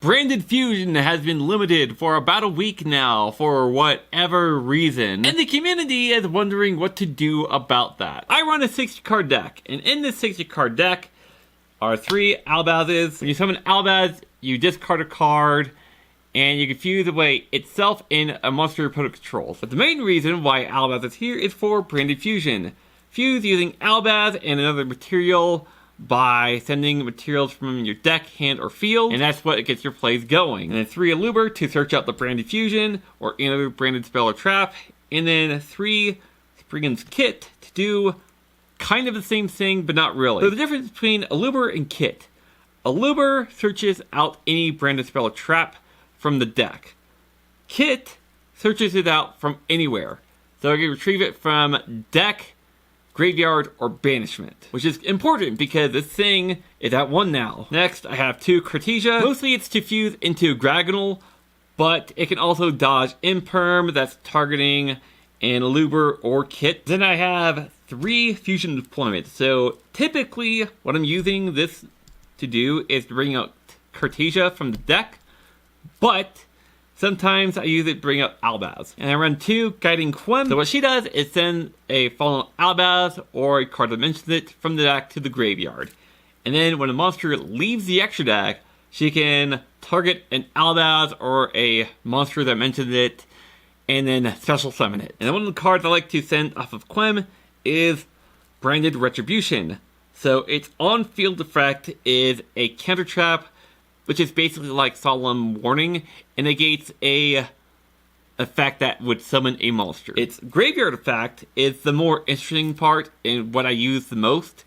Branded Fusion has been limited for about a week now for whatever reason, and the community is wondering what to do about that. I run a 60 card deck, and in this 60 card deck are 3 Albazes. When you summon Albaz, you discard a card, and you can fuse away itself in a monster your opponent controls. But the main reason why Albaz is here is for Branded Fusion. Fuse using Albaz and another material by sending materials from your deck, hand, or field, and that's what gets your plays going. And then 3 Aluber to search out the Branded Fusion or any other branded spell or trap, and then 3 Spriggan's Kit to do kind of the same thing, but not really. So the difference between Aluber and Kit. Aluber searches out any branded spell or trap from the deck. Kit searches it out from anywhere. So you can retrieve it from deck, graveyard, or banishment, which is important because this thing is at 1 now. Next, I have 2 Cartesia. Mostly it's to fuse into Gragonal, but it can also dodge Imperm that's targeting an Aluber or Kit. Then I have 3 Fusion deployments. So typically, what I'm using this to do is to bring out Cartesia from the deck, but sometimes I use it to bring up Albaz. And I run 2 Guiding Quem. So what she does is send a fallen Albaz or a card that mentions it from the deck to the graveyard. And then when a monster leaves the extra deck, she can target an Albaz or a monster that mentions it and then special summon it. And one of the cards I like to send off of Quem is Branded Retribution. So its on-field effect is a counter trap, which is basically like Solemn Warning, and negates a effect that would summon a monster. Its graveyard effect is the more interesting part and what I use the most.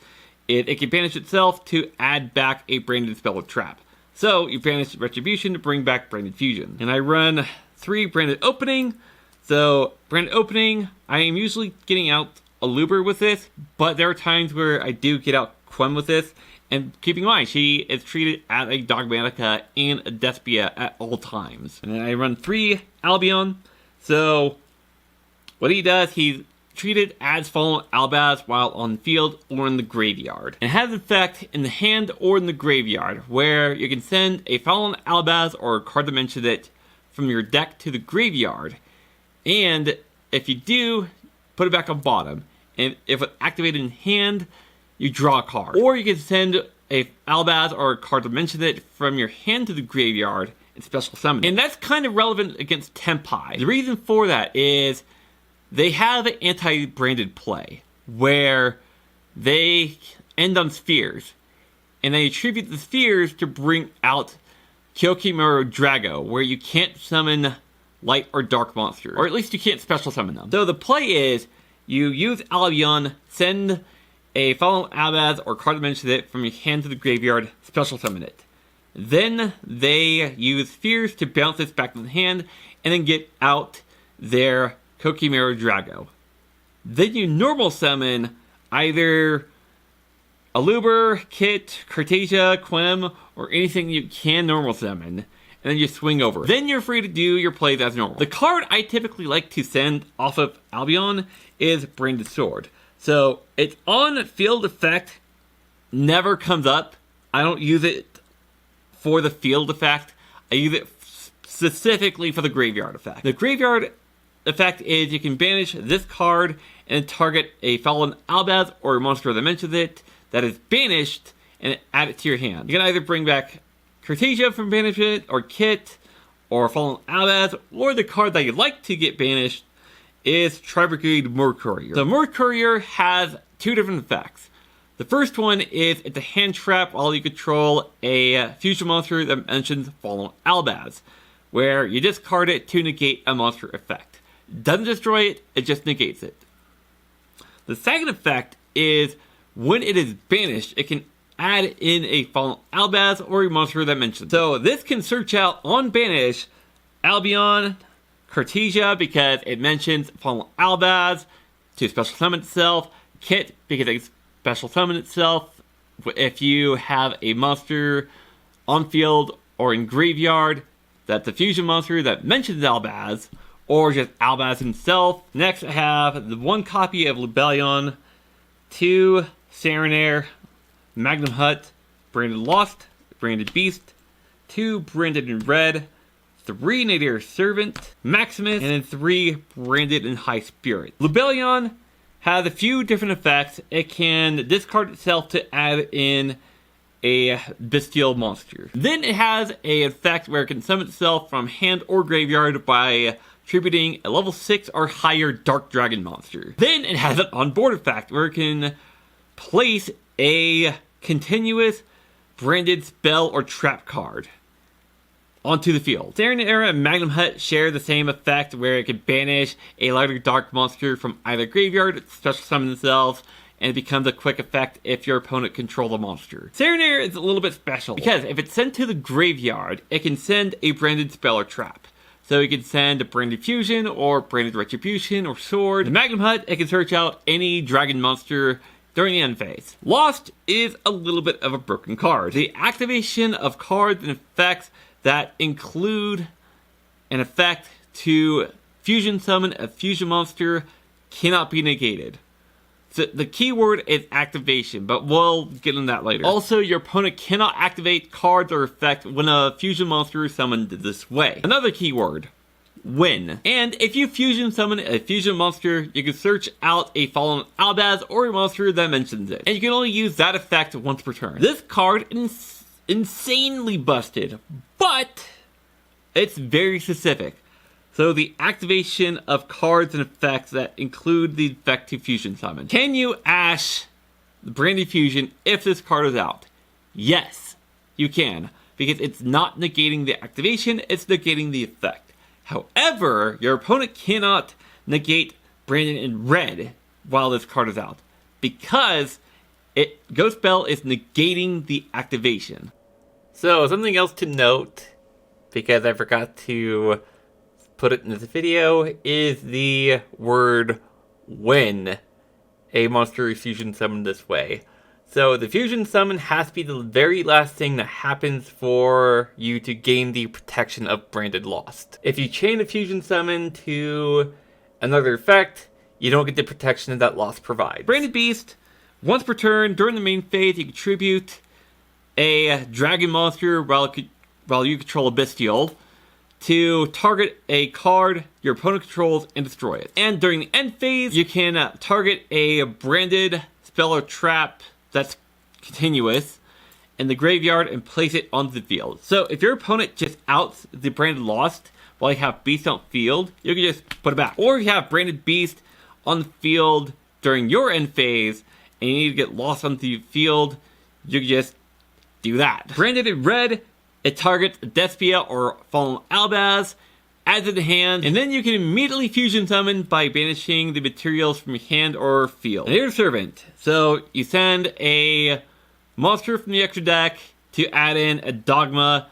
It can banish itself to add back a branded spell or trap. So you banish Retribution to bring back Branded Fusion. And I run 3 Branded Opening. So Branded Opening, I am usually getting out Aluber with this, but there are times where I do get out Quem with this. And keep in mind, she is treated as a Dogmatica and a Despia at all times. And then I run 3 Albion. So what he does, he's treated as fallen Albaz while on field or in the graveyard. And it has effect in the hand or in the graveyard, where you can send a fallen Albaz or a card that mentions it from your deck to the graveyard. And if you do, put it back on bottom. And if it's activated in hand, you draw a card. Or you can send a Albaz or a card that mentions it from your hand to the graveyard and special summon it. And that's kind of relevant against Tempai. The reason for that is they have an anti-branded play where they end on spheres. And they attribute the spheres to bring out Kyokimaro Drago, where you can't summon light or dark monsters. Or at least you can't special summon them. So the play is you use Albion, send a fallen Albaz or card that mentions it from your hand to the graveyard, special summon it. Then they use spheres to bounce this back to the hand, and then get out their Kokimaro Drago. Then you normal summon either Aluber, Kit, Cartesia, Quem, or anything you can normal summon, and then you swing over. Then you're free to do your plays as normal. The card I typically like to send off of Albion is Branded Sword. So its on-field effect never comes up. I don't use it for the field effect. I use it specifically for the graveyard effect. The graveyard effect is you can banish this card and target a fallen Albaz or a monster that mentions it that is banished and add it to your hand. You can either bring back Cartesia from banishment, or Kit, or fallen Albaz, or the card that you'd like to get banished is Tri-Brigade Murk-Courier. The Murk-Courier has 2 different effects. The first one is it's a hand trap while you control a fusion monster that mentions fallen Albaz, where you discard it to negate a monster effect. Doesn't destroy it, it just negates it. The second effect is when it is banished, it can add in a fallen Albaz or a monster that mentions it. So this can search out on banish Albion, Cartesia because it mentions fallen Albaz to special summon itself, Kit because it special summon itself if you have a monster on field or in graveyard that's a fusion monster that mentions Albaz, or just Albaz himself. Next I have the 1 copy of Libellion, 2 Serenair, Magnum Hut, Branded Lost, Branded Beast, 2 branded in red, 3 Nadir Servant, Maximus, and then 3 branded in High Spirit. Lubellion has a few different effects. It can discard itself to add in a bestial monster. Then it has an effect where it can summon itself from hand or graveyard by attributing a level 6 or higher Dark Dragon monster. Then it has an onboard effect where it can place a continuous branded spell or trap card onto the field. Serenera and Magnum Hut share the same effect where it can banish a lighter dark monster from either graveyard, special summon themselves, and it becomes a quick effect if your opponent controls the monster. Serenera is a little bit special because if it's sent to the graveyard, it can send a branded spell or trap. So you can send a Branded Fusion or Branded Retribution or Sword. The Magnum Hut, it can search out any dragon monster during the end phase. Lost is a little bit of a broken card. The activation of cards and effects that include an effect to fusion summon a fusion monster cannot be negated. So the keyword is activation, but we'll get into that later. Also, your opponent cannot activate cards or effects when a fusion monster is summoned this way. Another keyword, when. And if you fusion summon a fusion monster, you can search out a fallen Albaz or a monster that mentions it. And you can only use that effect once per turn. This card is insanely busted, but it's very specific. So the activation of cards and effects that include the effect to fusion summon. Can you Ash the Branded Fusion if this card is out? Yes, you can, because it's not negating the activation, it's negating the effect. However, your opponent cannot negate Branded in red while this card is out, because Ghost Bell is negating the activation. So something else to note, because I forgot to put it in this video, is the word when a monster is fusion summoned this way. So the fusion summon has to be the very last thing that happens for you to gain the protection of Branded Lost. If you chain a fusion summon to another effect, you don't get the protection that Lost provides. Branded Beast, once per turn during the main phase, you contribute a dragon monster while you control a bestial to target a card your opponent controls and destroy it. And during the end phase, you can target a branded spell or trap that's continuous in the graveyard and place it onto the field. So if your opponent just outs the Branded Lost while you have Beast on field, you can just put it back. Or if you have Branded Beast on the field during your end phase and you need to get Lost on the field, you can just do that. Branded in red, it targets Despia or Fallen Albaz, adds it to hand, and then you can immediately fusion summon by banishing the materials from your hand or field. Nadir Servant. So you send a monster from the extra deck to add in a Dogma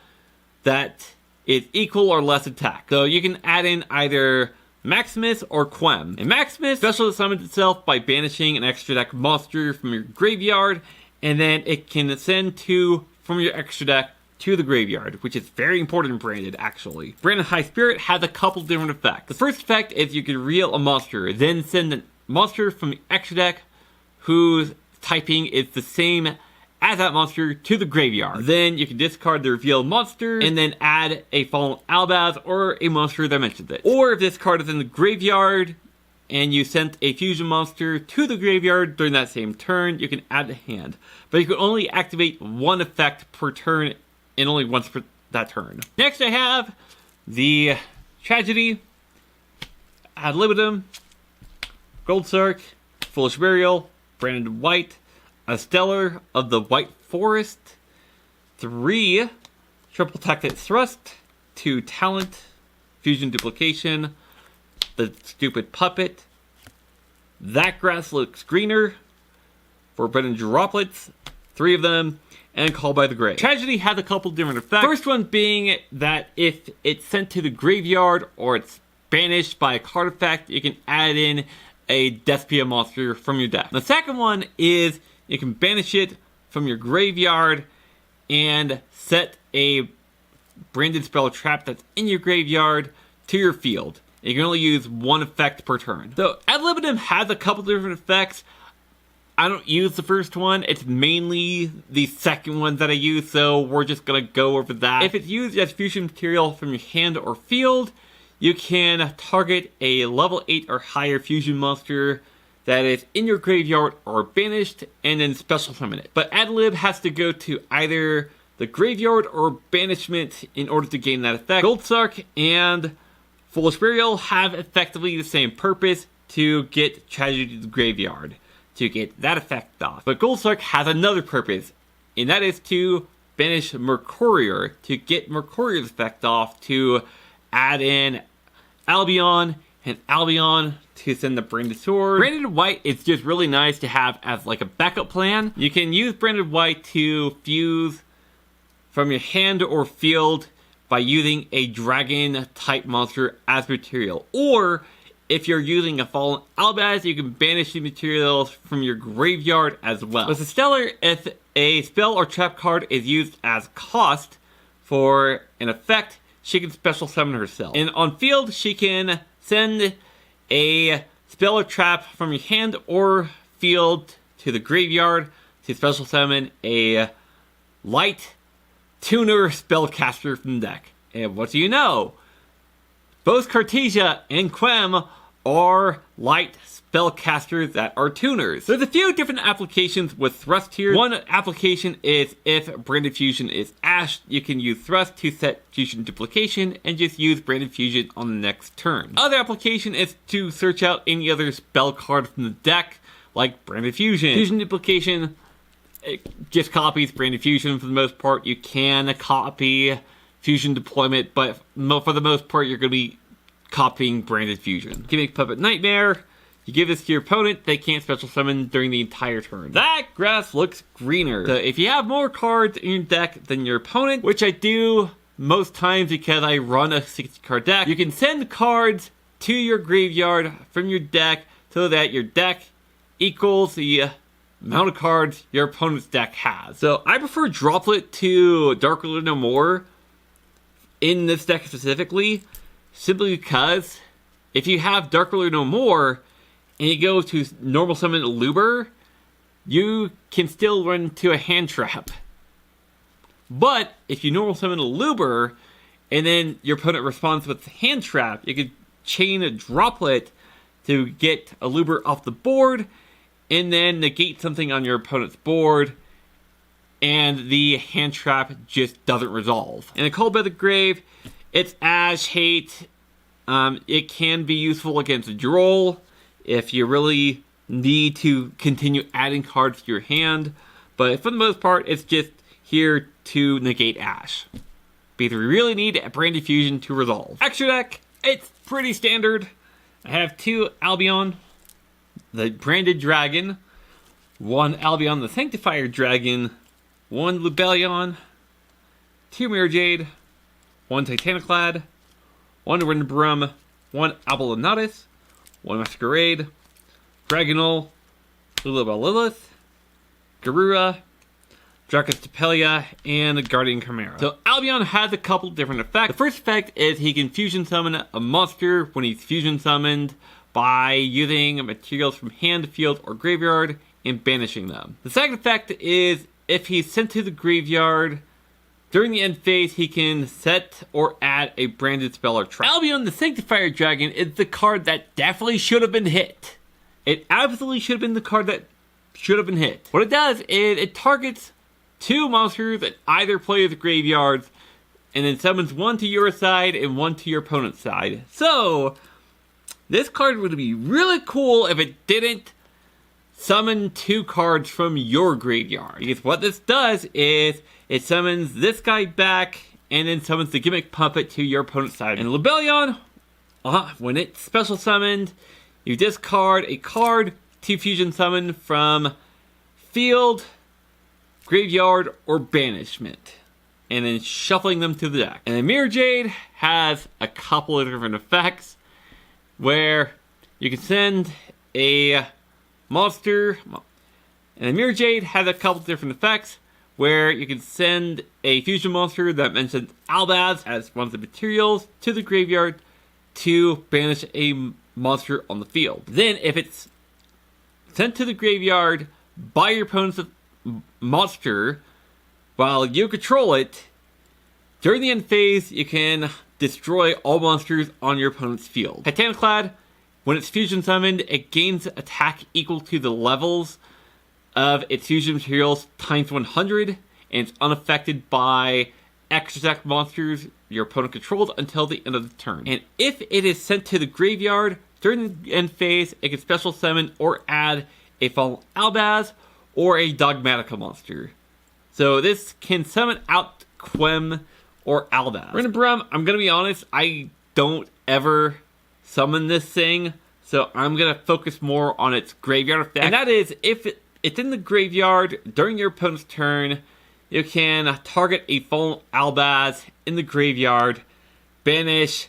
that is equal or less attack. So you can add in either Maximus or Quem. And Maximus special summons itself by banishing an extra deck monster from your graveyard, and then it can send 2 from your extra deck to the graveyard, which is very important in Branded, actually. Branded High Spirit has a couple different effects. The first effect is you can reveal a monster, then send a monster from the extra deck whose typing is the same as that monster to the graveyard. Then you can discard the revealed monster and then add a Fallen Albaz or a monster that mentions it. Or if this card is in the graveyard and you sent a fusion monster to the graveyard during that same turn, you can add to hand. But you can only activate one effect per turn and only once per that turn. Next I have the Tragedy, Ad Libitum, Gold Sark, Foolish Burial, Branded White, a Stellar of the White Forest, 3 Triple Tactic Thrust, 2 Talent, Fusion Duplication, the Stupid Puppet, That Grass Looks Greener, Forbidden Droplets, 3 of them, and Call by the Grave. Tragedy has a couple different effects. First one being that if it's sent to the graveyard or it's banished by a card effect, you can add in a Despia monster from your deck. The second one is you can banish it from your graveyard and set a branded spell trap that's in your graveyard to your field. You can only use one effect per turn. So Ad Libitum has a couple different effects. I don't use the first one. It's mainly the second one that I use, so we're just gonna go over that. If it's used as fusion material from your hand or field, you can target a level 8 or higher fusion monster that is in your graveyard or banished, and then special summon it. But Adlib has to go to either the graveyard or banishment in order to gain that effect. Goldsark and Foolish Burial have effectively the same purpose, to get Tragedy to the graveyard, to get that effect off. But Goldsark has another purpose, and that is to banish Mercurier, to get Mercurier's effect off, to add in Albion, and Albion to send the Branded Sword. Branded White is just really nice to have as like a backup plan. You can use Branded White to fuse from your hand or field by using a dragon type monster as material. Or if you're using a Fallen Albaz, you can banish the materials from your graveyard as well. With the Stellar, if a spell or trap card is used as cost for an effect, she can special summon herself. And on field, she can send a spell or trap from your hand or field to the graveyard to special summon a light tuner spellcaster from the deck. And what do you know? Both Cartesia and Quem are light spellcasters that are tuners. There's a few different applications with Thrust here. One application is if Branded Fusion is ashed, you can use Thrust to set Fusion Duplication and just use Branded Fusion on the next turn. Other application is to search out any other spell card from the deck, like Branded Fusion. Fusion Duplication, it just copies Branded Fusion for the most part. You can copy Fusion Deployment, but for the most part, you're going to be copying Branded Fusion. Gimmick Puppet Nightmare. You give this to your opponent, they can't special summon during the entire turn. That grass looks greener. So if you have more cards in your deck than your opponent, which I do most times because I run a 60 card deck, you can send cards to your graveyard from your deck so that your deck equals the amount of cards your opponent's deck has. So I prefer Droplet to Dark Ruler No More in this deck specifically, simply because if you have Dark Ruler No More and you go to normal summon Luber, you can still run into a hand trap. But if you normal summon a Luber and then your opponent responds with the hand trap, you can chain a Droplet to get a Luber off the board and then negate something on your opponent's board, and the hand trap just doesn't resolve. And a Call by the Grave, it's Ash Hate. It can be useful against a Droll if you really need to continue adding cards to your hand, but for the most part, it's just here to negate Ash, because we really need a Branded Fusion to resolve. Extra deck, it's pretty standard. I have 2 Albion, the Branded Dragon, 1 Albion the Sanctifier Dragon, 1 Lubellion, 2 Mirror Jade, 1 Titaniclad, 1 Rindbrum, 1 Abelonatus, 1 Masquerade, Dragonol, Lulabelle Lilith, Garura, Dracus Tapelia, and Guardian Chimera. So Albion has a couple different effects. The first effect is he can fusion summon a monster when he's fusion summoned by using materials from hand, field, or graveyard and banishing them. The second effect is if he's sent to the graveyard during the end phase, he can set or add a branded spell or trap. Albion the Sanctifier Dragon is the card that definitely should have been hit. It absolutely should have been the card that should have been hit. What it does is it targets 2 monsters at either player's graveyards and then summons 1 to your side and 1 to your opponent's side. So, this card would be really cool if it didn't summon 2 cards from your graveyard. Because what this does is it summons this guy back and then summons the Gimmick Puppet to your opponent's side. And Lubellion, when it's special summoned, you discard a card to fusion summon from field, graveyard, or banishment, and then shuffling them to the deck. And then Mirror Jade has a couple of different effects where you can send a monster, and then Mirror Jade has a couple different effects where you can send a fusion monster that mentions Albaz as one of the materials to the graveyard to banish a monster on the field. Then if it's sent to the graveyard by your opponent's monster while you control it. During the end phase, you can destroy all monsters on your opponent's field. Titaniclad, when it's fusion summoned, it gains attack equal to the levels of its fusion materials times 100, and it's unaffected by extra deck monsters your opponent controls until the end of the turn. And if it is sent to the graveyard during the end phase, it can special summon or add a Fallen Albaz or a Dogmatika monster. So this can summon out Quem or Albaz. Rinabrum, I'm gonna be honest, I don't ever summon this thing, so I'm gonna focus more on its graveyard effect. And that is, if it's in the graveyard during your opponent's turn, you can target a Fallen Albaz in the graveyard, banish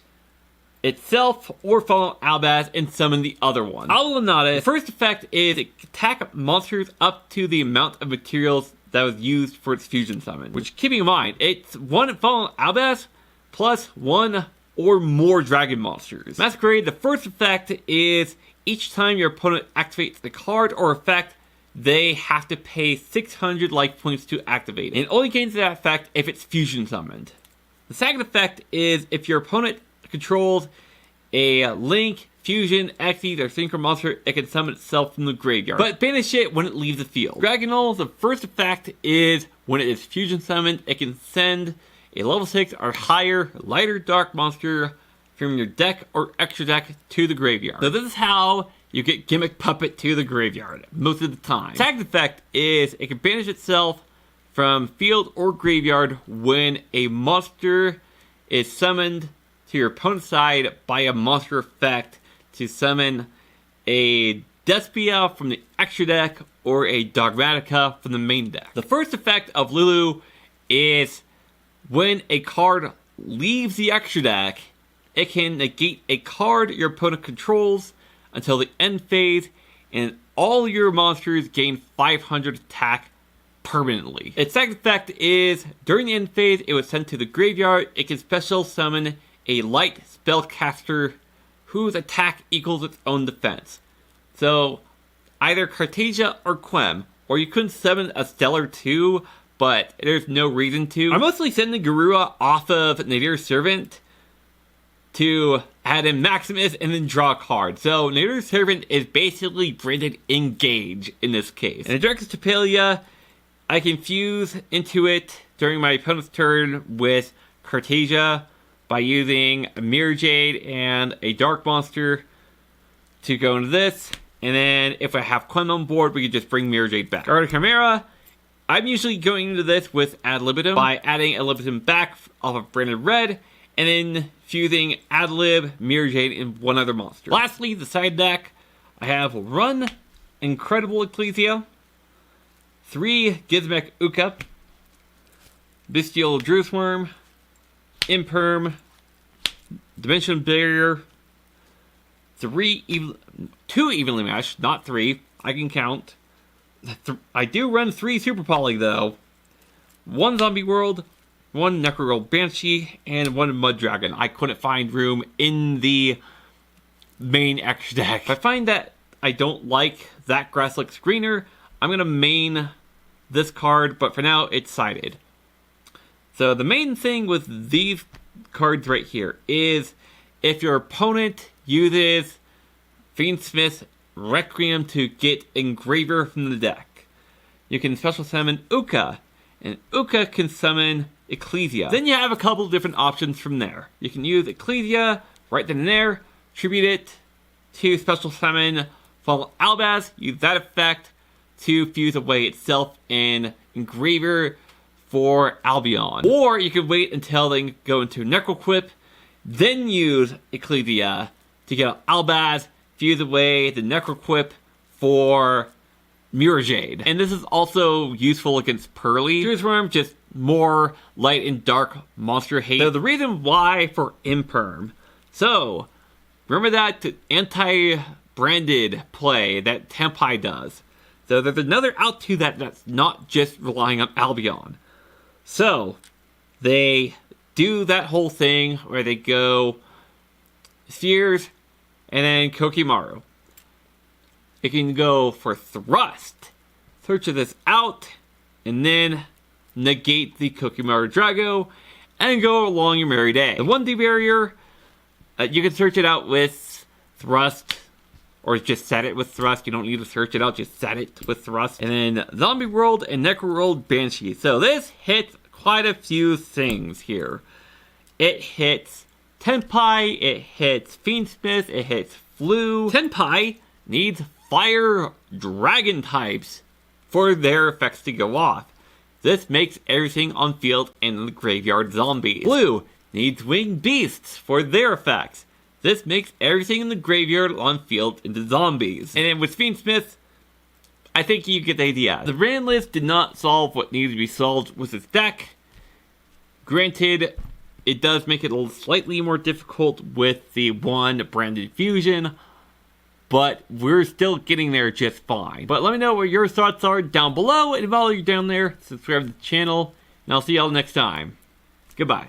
itself or Fallen Albaz, and summon the other one. Alunatus, the first effect is it can attack monsters up to the amount of materials that was used for its fusion summon. Which, keeping in mind, it's one Fallen Albaz plus one or more dragon monsters. Masquerade, the first effect is each time your opponent activates a card or effect, they have to pay 600 life points to activate it. And it only gains that effect if it's fusion summoned. The second effect is if your opponent controls a Link, Fusion, Xyz, or Synchro monster, it can summon itself from the graveyard, but banish it when it leaves the field. Dragonol, the first effect is when it is fusion summoned, it can send a level 6 or higher lighter dark monster from your deck or extra deck to the graveyard. So this is how you get Gimmick Puppet to the graveyard most of the time. Second effect is it can banish itself from field or graveyard when a monster is summoned to your opponent's side by a monster effect to summon a Despia from the extra deck or a Dogmatika from the main deck. The first effect of Lulu is when a card leaves the extra deck, it can negate a card your opponent controls until the end phase, and all your monsters gain 500 attack permanently. Its second effect is, during the end phase, it was sent to the graveyard. It can special summon a light spellcaster whose attack equals its own defense. So, either Cartesia or Quem, or you couldn't summon a Stellar too, but there's no reason to. I'm mostly sending Garua off of Nadir's Servant to add in Maximus and then draw a card. So Nadir's Servant is basically branded Engage in this case. And Adracus Tapalia, I can fuse into it during my opponent's turn with Cartesia by using a Mirror Jade and a Dark Monster to go into this. And then if I have Quem on board, we can just bring Mirror Jade back. Guardian Chimera, I'm usually going into this with Ad Libitum by adding Ad Libitum back off of Branded Red, and then fusing Adlib, Mirror Jade, and one other monster. Lastly, the side deck, I have Run, Incredible Ecclesia, 3 Gizmek Uka, Bestial Drewsworm, Imperm, Dimension Barrier, 2 Evenly Matched, not 3, I can count. I do run 3 Super Poly though, 1 Zombie World, 1 Necrogirl Banshee, and 1 Mud Dragon. I couldn't find room in the main extra deck. If I find that I don't like that Grasslick Screener, I'm going to main this card, but for now, it's sided. So the main thing with these cards right here is if your opponent uses Fiendsmith's Requiem to get Engraver from the deck, you can special summon Uka, and Uka can summon Ecclesia. Then you have a couple different options from there. You can use Ecclesia right then and there, tribute it to special summon Fallen Albaz, use that effect to fuse away itself in Engraver for Albion. Or you can wait until they go into Necroquip, then use Ecclesia to get Albaz, fuse away the Necroquip for Mirror Jade. And this is also useful against Pearly. Drewsworm, just more light and dark monster hate. So the reason why for Imperm. So, remember that anti-branded play that Tempai does. So there's another out to that that's not just relying on Albion. So, they do that whole thing where they go Spheres and then Kokimaru. It can go for Thrust. search this out, and then negate the Kokimaru Drago, and go along your merry day. The 1D barrier, you can search it out with Thrust, or just set it with Thrust. You don't need to search it out, just set it with Thrust. And then Zombie World and Necro World Banshee. So this hits quite a few things here. It hits Tenpai, it hits Fiendsmith, it hits Flu. Tenpai needs Fire Dragon types for their effects to go off. This makes everything on field and the graveyard zombies. Blue needs Winged Beasts for their effects. This makes everything in the graveyard on field into zombies. And then with Fiendsmith, I think you get the idea. The Rand list did not solve what needed to be solved with this deck. Granted, it does make it a slightly more difficult with the one branded fusion, but we're still getting there just fine. But let me know what your thoughts are down below, and while you're down there, subscribe to the channel, and I'll see y'all next time. Goodbye.